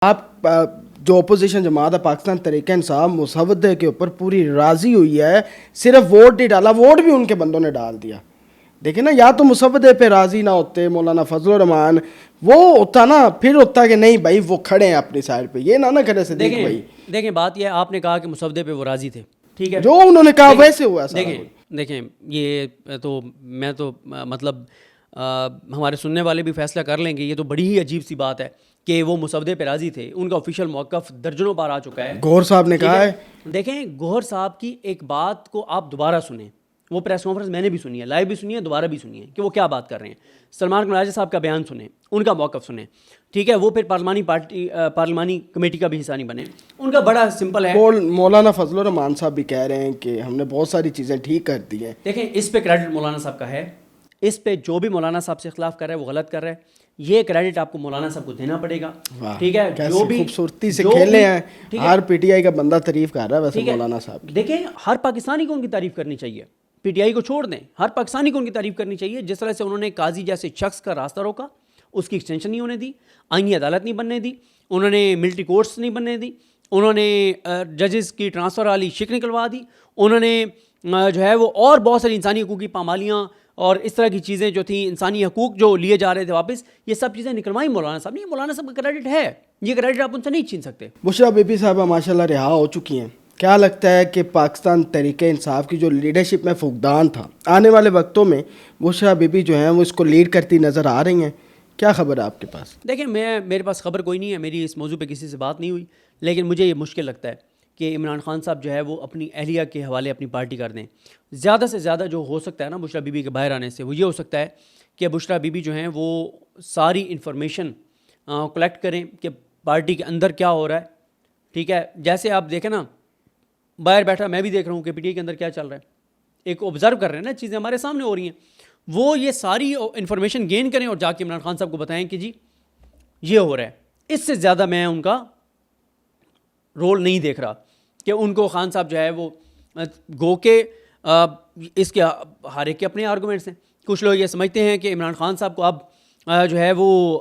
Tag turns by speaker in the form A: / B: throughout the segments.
A: آپ جو اپوزیشن جماعت ہے پاکستان تحریک انصاف مسودے کے اوپر پوری راضی ہوئی ہے, صرف ووٹ نہیں ڈالا, ووٹ بھی ان کے بندوں نے ڈال دیا. دیکھیں نا, یا تو مسودے پہ راضی نہ ہوتے مولانا فضل الرحمان, وہ ہوتا نا پھر ہوتا کہ نہیں بھائی وہ کھڑے ہیں اپنی سائڈ پہ, یہ نہ کرے صدیق بھائی.
B: دیکھیں بات یہ ہے, آپ نے کہا کہ مسودے پہ وہ راضی تھے, ٹھیک ہے,
A: جو انہوں نے کہا ویسے ہوا.
B: دیکھیں یہ تو میں تو مطلب ہمارے سننے والے بھی فیصلہ کر لیں گے. یہ تو بڑی ہی عجیب سی بات ہے کہ وہ مسودے پہ راضی تھے, ان کا آفیشیل موقف درجنوں بار آ چکا ہے.
A: گوہر صاحب نے کہا ہے,
B: دیکھیں گوہر صاحب کی ایک بات کو آپ دوبارہ سنیں, وہ پریس کانفرنس میں نے بھی سنی ہے, لائیو بھی سنی ہے, دوبارہ بھی سنی ہے کہ وہ کیا بات کر رہے ہیں. سلمان قمراجی صاحب کا بیان سنیں, ان کا موقف سنیں, ٹھیک ہے. وہ پھر پارلیمانی کمیٹی کا بھی حصہ نہیں بنے. ان کا بڑا سمپل ہے.
A: مولانا فضل الرحمان صاحب بھی کہہ رہے ہیں کہ ہم نے بہت ساری چیزیں ٹھیک کر دی ہیں.
B: دیکھیں اس پہ کریڈٹ مولانا صاحب کا ہے, اس پہ جو بھی مولانا صاحب سے اختلاف کر رہا ہے وہ غلط کر رہا ہے, یہ کریڈٹ آپ کو مولانا صاحب کو دینا پڑے گا, ٹھیک ہے. جو بھی
A: خوبصورتی سے کھیلے ہیں, ہر پی ٹی آئی کا بندہ تعریف کر رہا ہے ویسے مولانا صاحب کی.
B: دیکھیں ہر پاکستانی کو ان کی تعریف کرنی چاہیے, پی ٹی آئی کو چھوڑ دیں, ہر پاکستانی کو ان کی تعریف کرنی چاہیے. جس طرح سے انہوں نے قاضی جیسے شخص کا راستہ روکا, اس کی ایکسٹینشن نہیں ہونے دی, آئینی عدالت نہیں بننے دی, انہوں نے ملٹری کورٹس نہیں بننے دی, انہوں نے ججز کی ٹرانسفر والی شک نکلوا دی, انہوں نے جو ہے وہ اور بہت ساری انسانی حقوق کی پامالیاں اور اس طرح کی چیزیں جو تھیں, انسانی حقوق جو لیے جا رہے تھے واپس, یہ سب چیزیں نکلوائی مولانا صاحب نے. مولانا صاحب کا کریڈٹ ہے, یہ کریڈٹ آپ ان سے نہیں چھین سکتے.
A: بشریٰ بی بی صاحبہ ماشاء اللہ رہا ہو چکی ہیں. کیا لگتا ہے کہ پاکستان تحریک انصاف کی جو لیڈرشپ میں فقدان تھا, آنے والے وقتوں میں بشریٰ بی بی جو ہیں وہ اس کو لیڈ کرتی نظر آ رہی ہیں؟ کیا خبر ہے آپ کے پاس؟
B: دیکھیں میرے پاس خبر کوئی نہیں ہے, میری اس موضوع پہ کسی سے بات نہیں ہوئی, لیکن مجھے یہ مشکل لگتا ہے کہ عمران خان صاحب جو ہے وہ اپنی اہلیہ کے حوالے اپنی پارٹی کر دیں. زیادہ سے زیادہ جو ہو سکتا ہے نا بشریٰ بی بی کے باہر آنے سے, وہ یہ ہو سکتا ہے کہ بشریٰ بی بی جو ہیں وہ ساری انفارمیشن کلیکٹ کریں کہ پارٹی کے اندر کیا ہو رہا ہے, ٹھیک ہے. جیسے آپ دیکھیں نا, باہر بیٹھا میں بھی دیکھ رہا ہوں کہ پی ٹی آئی کے اندر کیا چل رہا ہے, ایک آبزرو کر رہے ہیں نا, چیزیں ہمارے سامنے ہو رہی ہیں. وہ یہ ساری انفارمیشن گین کریں اور جا کے عمران خان صاحب کو بتائیں کہ جی یہ ہو رہا ہے. اس سے زیادہ میں ان کا رول نہیں دیکھ رہا کہ ان کو خان صاحب جو ہے وہ گو کے اس کے ہر ایک کے اپنے آرگومنٹس ہیں. کچھ لوگ یہ سمجھتے ہیں کہ عمران خان صاحب کو اب جو ہے وہ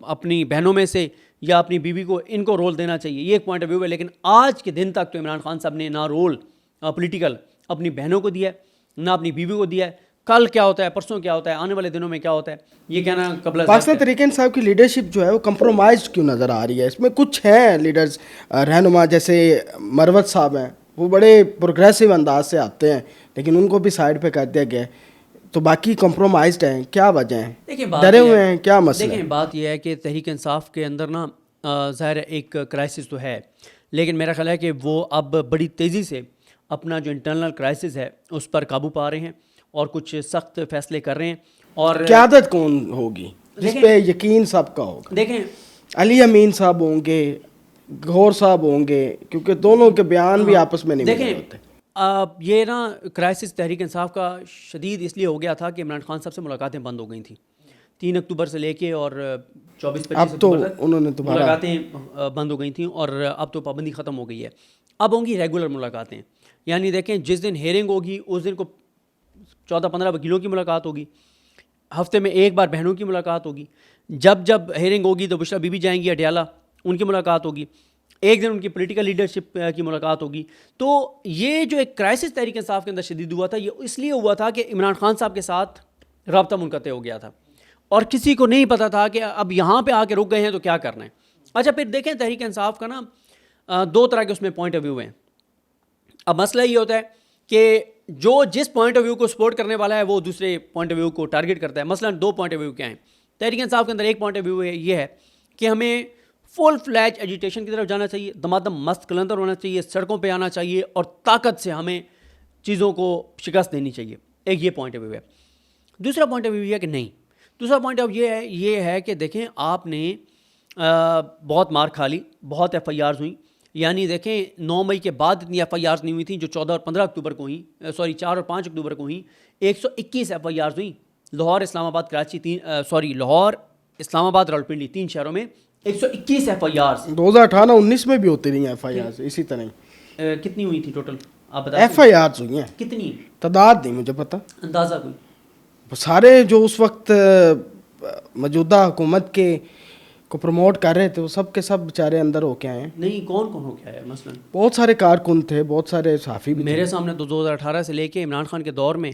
B: اپنی بہنوں میں سے یا اپنی بیوی کو ان کو رول دینا چاہیے, یہ ایک پوائنٹ آف ویو ہے. لیکن آج کے دن تک تو عمران خان صاحب نے نہ رول پولیٹیکل اپنی بہنوں کو دیا ہے, نہ اپنی بیوی کو دیا ہے. کل کیا ہوتا ہے, پرسوں کیا ہوتا ہے, آنے والے دنوں میں کیا ہوتا ہے, یہ کہنا قبل.
A: پاکستان تحریک انصاف کی لیڈرشپ جو ہے وہ کمپرومائزڈ کیوں نظر آ رہی ہے؟ اس میں کچھ ہیں لیڈرز رہنما جیسے مروت صاحب ہیں, وہ بڑے پروگریسو انداز سے آتے ہیں, لیکن ان کو بھی سائڈ پہ کر دیا گیا ہے, تو باقی کمپرومائزڈ ہیں. کیا وجہ ہیں, ڈرے ہوئے ہیں, کیا مسئلہ ہے؟
B: دیکھیں بات یہ ہے کہ تحریک انصاف کے اندر نا ظاہر ایک کرائسس تو ہے, لیکن میرا خیال ہے کہ وہ اب بڑی تیزی سے اپنا جو انٹرنل کرائسس ہے اس پر قابو پا رہے ہیں اور کچھ سخت فیصلے کر رہے ہیں. اور
A: قیادت کون ہوگی جس پہ یقین سب کا ہوگا؟
B: دیکھیں
A: علی امین صاحب ہوں گے, گوہر صاحب ہوں گے, کیونکہ دونوں کے بیان بھی آپس میں نہیں مل ہوتے.
B: یہ نا کرائسس تحریک انصاف کا شدید اس لیے ہو گیا تھا کہ عمران خان صاحب سے ملاقاتیں بند ہو گئی تھیں 3 اکتوبر سے لے کے, اور 24-25 اکتوبر تک
A: انہوں نے
B: ملاقاتیں بند ہو گئی تھیں, اور اب تو پابندی ختم ہو گئی ہے. اب ہوں گی ریگولر ملاقاتیں, یعنی دیکھیں جس دن ہیئرنگ ہوگی اس دن کو 14-15 وکیلوں کی ملاقات ہوگی, ہفتے میں ایک بار بہنوں کی ملاقات ہوگی. جب ہیئرنگ ہوگی تو بشریٰ بی بی جائیں گی اڈیالہ, ان کی ملاقات ہوگی, ایک دن ان کی پولیٹیکل لیڈرشپ کی ملاقات ہوگی. تو یہ جو ایک کرائسس تحریک انصاف کے اندر شدید ہوا تھا, یہ اس لیے ہوا تھا کہ عمران خان صاحب کے ساتھ رابطہ منقطع ہو گیا تھا اور کسی کو نہیں پتا تھا کہ اب یہاں پہ آ کے رک گئے ہیں تو کیا کرنا ہے. اچھا پھر دیکھیں تحریک انصاف کا نا 2 طرح کے اس میں پوائنٹ آف ویو ہیں. اب مسئلہ یہ ہوتا ہے کہ جو جس پوائنٹ آف ویو کو سپورٹ کرنے والا ہے وہ دوسرے پوائنٹ آف ویو کو ٹارگٹ کرتا ہے. مثلا 2 پوائنٹ آف ویو کیا ہیں تحریک انصاف کے اندر؟ ایک پوائنٹ آف ویو یہ ہے کہ ہمیں فل فلیج ایجیٹیشن کی طرف جانا چاہیے, دمادم مست کلندر ہونا چاہیے, سڑکوں پہ آنا چاہیے اور طاقت سے ہمیں چیزوں کو شکست دینی چاہیے. ایک یہ پوائنٹ آف ویو ہے. دوسرا پوائنٹ آف ویو یہ ہے کہ نہیں, دوسرا پوائنٹ آف یہ ہے کہ دیکھیں آپ نے بہت مار کھا لی, بہت ایف آئی آرز ہوئیں. یعنی دیکھیں 9 مئی کے بعد اتنی ایف آئی آرز نہیں ہوئی تھیں جو 14 اور 15 اکتوبر کو ہوئیں, 4 اور 5 اکتوبر کو ہوئیں. 121 ایف آئی آرز ہوئیں لاہور, اسلام آباد, کراچی, لاہور, اسلام آباد, راولپنڈی, 3 شہروں میں 121 ایف آئی آرز.
A: 2018-19 میں بھی ہوتی رہی ہیں ایف آئی آرز اسی طرح.
B: کتنی ہوئی تھی ٹوٹل آپ بتا؟
A: ایف آئی آرز ہوئی ہیں
B: کتنی,
A: تعداد نہیں مجھے پتہ,
B: اندازہ کوئی؟
A: سارے جو اس وقت موجودہ حکومت کے کو پروموٹ کر رہے تھے وہ سب کے سب بیچارے اندر ہو کے آئے ہیں.
B: نہیں کون کون ہو گیا ہے مثلا؟
A: بہت سارے کارکن تھے, بہت سارے صحافی بھی
B: میرے سامنے تو 2018 سے لے کے عمران خان کے دور میں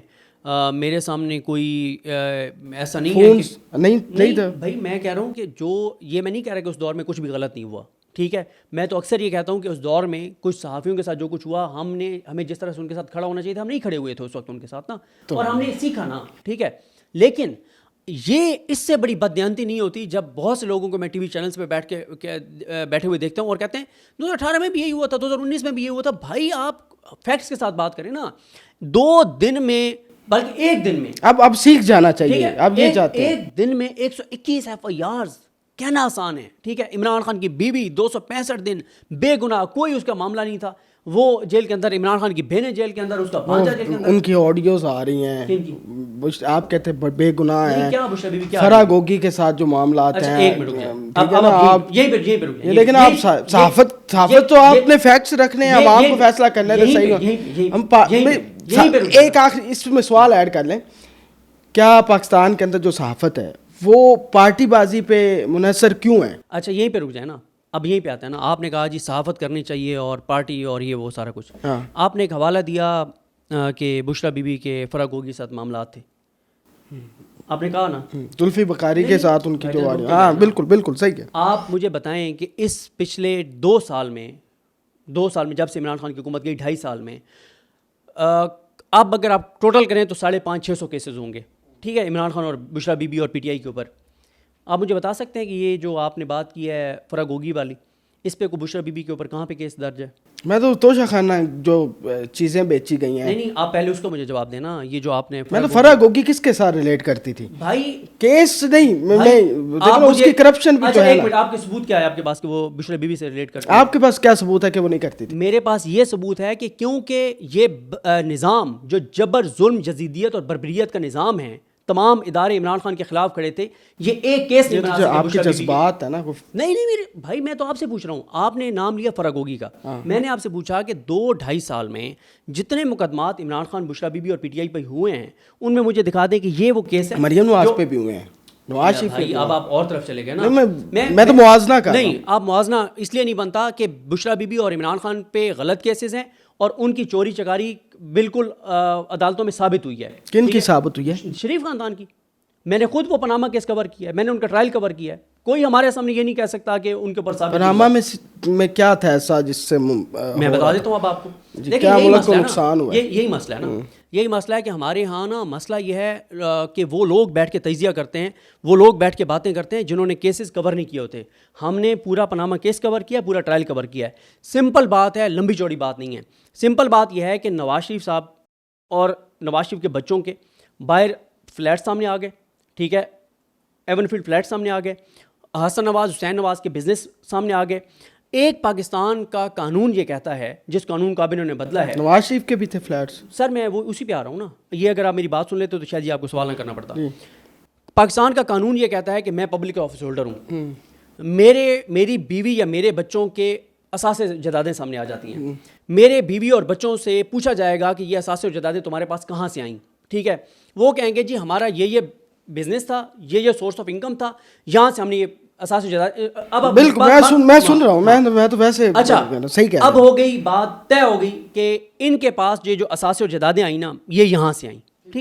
B: میرے سامنے کوئی ایسا نہیں ہے کہ
A: نہیں تھا
B: بھائی. میں کہہ رہا ہوں کہ جو یہ میں نہیں کہہ رہا کہ اس دور میں کچھ بھی غلط نہیں ہوا, ٹھیک ہے. میں تو اکثر یہ کہتا ہوں کہ اس دور میں کچھ صحافیوں کے ساتھ جو کچھ ہوا, ہمیں جس طرح سے ان کے ساتھ کھڑا ہونا چاہیے تھا, ہم نہیں کھڑے ہوئے تھے اس وقت ان کے ساتھ نا, اور ہم نے سیکھا نا, ٹھیک ہے. لیکن یہ اس سے بڑی بددیانتی نہیں ہوتی جب بہت سے لوگوں کو میں ٹی وی چینلز پہ بیٹھے ہوئے دیکھتا ہوں اور کہتے ہیں 2018 میں بھی یہی ہوا تھا, 2019 میں بھی یہی ہوا تھا. بھائی آپ فیکٹس کے ساتھ بات کریں نا. 2 دن میں بلکہ 1 دن میں
A: اب سیکھ جانا چاہیے, اب یہ چاہتے ہیں.
B: ایک دن میں 121 FIRs کہنا آسان ہے, ٹھیک ہے. عمران خان کی بیوی 265 دن بے گناہ, کوئی اس کا معاملہ نہیں تھا, وہ جیل کے اندر, عمران خان کی بہنیں جیل کے اندر, اس کا بھانجا جیل کے اندر.
A: ان کی آڈیوز آ رہی ہیں, آپ کہتے ہیں بے گناہ ہیں.
B: کیا بشرا بی بی کیا
A: فرا گوگی کے ساتھ جو معاملات ہیں,
B: ایک منٹ رک جائیں, آپ یہیں پہ رک جائیں.
A: لیکن آپ صحافت تو آپ نے فیکٹس رکھنے ہیں, عوام کو فیصلہ کرنا ہے. صحیح. ایک آخری اس میں سوال ایڈ کر لیں, کیا پاکستان کے اندر جو صحافت ہے وہ پارٹی بازی پہ منحصر کیوں ہے؟
B: اچھا یہیں پہ رک جائیں نا, اب یہیں پہ آتا ہے نا. آپ نے کہا جی صحافت کرنی چاہیے اور پارٹی اور یہ وہ سارا کچھ. آپ نے ایک حوالہ دیا کہ بشرا بی بی کے فرا گوگی کے ساتھ معاملات تھے, آپ نے کہا نا
A: زلفی بخاری کے ساتھ ان کی جو آ رہی. ہاں بالکل صحیح ہے.
B: آپ مجھے بتائیں کہ اس پچھلے 2 سال میں جب سے عمران خان کی حکومت گئی, 2.5 سال میں, اب اگر آپ ٹوٹل کریں تو 550-600 کیسز ہوں گے, ٹھیک ہے, عمران خان اور بشرا بی بی اور PTI کے اوپر. آپ مجھے بتا سکتے ہیں کہ یہ جو آپ نے بات کی ہے فرا گوگی والی, اس پہ کوئی بشرا بی بی کے اوپر کہاں پہ کیس درج ہے؟
A: میں تو توشہ خانہ جو چیزیں بیچی گئی ہیں.
B: نہیں آپ پہلے اس کو مجھے جواب دینا. یہ جو آپ نے
A: میں تو فرا گوگی کس کے ساتھ ریلیٹ کرتی تھی
B: بھائی,
A: کیس نہیں, میں اس کی کرپشن بھی تو ہے.
B: ایک منٹ, آپ کے ثبوت کیا ہے آپ کے پاس کہ وہ بشرا بی بی سے ریلیٹ کرتی ہے؟
A: آپ کے پاس کیا ثبوت ہے کہ وہ نہیں کرتی تھی؟
B: میرے پاس یہ ثبوت ہے کہ کیونکہ یہ نظام جو جبر, ظلم, یزیدیت اور بربریت کا نظام ہے, تمام ادارے عمران خان کے خلاف کھڑے تھے. یہ ایک کیس نہیں بنا سکے.
A: آپ کے جذبات ہے نا.
B: نہیں میرے بھائی, میں تو آپ سے پوچھ رہا ہوں. آپ نے نام لیا فرا گوگی کا, میں نے آپ سے پوچھا کہ 2-2.5 سال میں جتنے مقدمات عمران خان, بشرا بی بی اور PTI پہ ہوئے ہیں, ان میں مجھے دکھا دیں کہ یہ وہ کیس ہے.
A: مریم نواز پہ بھی ہوئے ہیں, نواز شریف پہ.
B: اب آپ اور طرف چلے گئے نا.
A: میں تو موازنہ کر رہا ہوں.
B: نہیں, آپ موازنہ اس لیے نہیں بنتا کہ بشرا بی بی اور عمران خان پہ غلط کیسز ہیں اور ان کی چوری چکاری بالکل عدالتوں میں ثابت ہوئی ہے.
A: کن کی ثابت ہوئی ہے؟
B: شریف خاندان کی. میں نے خود وہ پناما کیس کور کیا ہے, میں نے ان کا ٹرائل کور کیا ہے. کوئی ہمارے سامنے یہ نہیں کہہ سکتا کہ ان کے اوپر ثابت.
A: پناما میں کیا تھا ایسا جس سے
B: میں بتا دیتا ہوں اب آپ کو.
A: کیا ملک کو نقصان ہوا؟
B: یہی مسئلہ ہے نا, یہی مسئلہ ہے کہ ہمارے یہاں نا مسئلہ یہ ہے کہ وہ لوگ بیٹھ کے تجزیہ کرتے ہیں, وہ لوگ بیٹھ کے باتیں کرتے ہیں جنہوں نے کیسز کور نہیں کیے ہوتے. ہم نے پورا پناما کیس کور کیا, پورا ٹرائل کور کیا ہے. سمپل بات ہے, لمبی چوڑی بات نہیں ہے. سمپل بات یہ ہے کہ نواز شریف صاحب اور نواز شریف کے بچوں کے باہر فلیٹ سامنے آ گئے, ٹھیک ہے, ایون فیلڈ فلیٹ سامنے آ گئے, حسن نواز, حسین نواز کے بزنس سامنے آ گئے. ایک پاکستان کا قانون یہ کہتا ہے, جس قانون کا بھی انہوں نے بدلا ہے.
A: نواز شریف کے بھی تھے فلیٹس.
B: سر میں وہ اسی پہ آ رہا ہوں نا. یہ اگر آپ میری بات سن لیتے تو شاید آپ کو سوال نہ کرنا پڑتا. پاکستان کا قانون یہ کہتا ہے کہ میں پبلک آفس ہولڈر ہوں, میری بیوی یا میرے بچوں کے اثاثے جائیدادیں سامنے آ جاتی ہیں. میرے بیوی اور بچوں سے پوچھا جائے گا کہ یہ اثاثے اور جائیدادیں تمہارے پاس کہاں سے آئیں, ٹھیک ہے. وہ کہیں گے جی ہمارا یہ بزنس تھا, یہ سورس آف انکم تھا, یہاں سے ہم نے یہ اثاثے جائیداد. اب
A: بالکل میں سن رہا ہوں, میں تو ویسے
B: اچھا
A: صحیح کہہ رہا ہوں.
B: اب ہو گئی بات طے ہو گئی کہ ان کے پاس یہ جو اثاثے اور جائیدادیں آئیں نا, یہ یہاں سے آئیں.